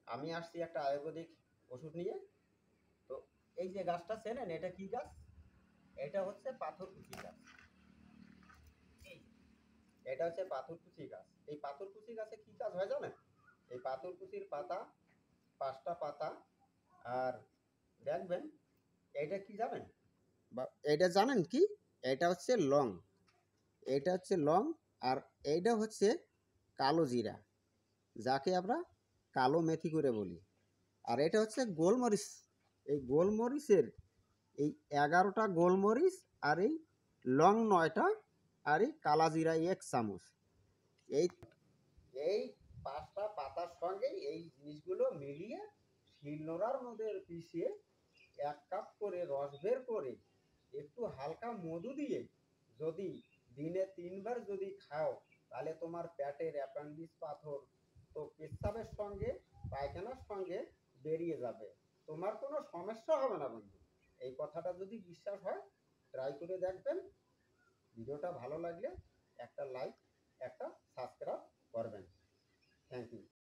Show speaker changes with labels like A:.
A: আমি আসছি একটা আয়ুর্বেদিক ওষুধ নিয়ে। তো এই যে গাছটা চেনেন, এটা কি গাছ? এটা হচ্ছে পাথরকুচি গাছ। এই এটা হচ্ছে পাথরকুচি গাছ। এই পাথরকুচি গাছে কি কাজ হয় জানেন? এই পাথরকুচির পাতা, 5টা পাতা, আর দেখবেন এটা কি জানেন, বা এটা জানেন কি? এটা হচ্ছে লং। এটা হচ্ছে লং। আর এইটা হচ্ছে কালো জিরা, যাকে আমরা কালো মেথি করে বলি। আর এটা হচ্ছে গোলমরিচ। এই গোলমরিচের এই 11টা গোলমরিচ, আর এই লং 9টা, আর এই কালাজিরা 1 চামচ। এই এই 5টা পাতার সঙ্গে এই জিনিসগুলো মিলিয়ে শিলনোড়ার মধ্যে পিষিয়ে 1 কাপ করে রস বের করে একটু হালকা মধু দিয়ে যদি দিনে 3 বার যদি খাও, তাহলে তোমার পেটের অ্যাপেন্ডিক্স পাথর তো পেচ্ছাবের সঙ্গে পায়খানার সঙ্গে বেরিয়ে যাবে। তোমার কোনো সমস্যা হবে না বন্ধু। এই কথাটা যদি বিশ্বাস হয়, ট্রাই করে দেখবেন। ভিডিওটা ভালো লাগলে একটা লাইক, একটা সাবস্ক্রাইব করবেন। Thank you.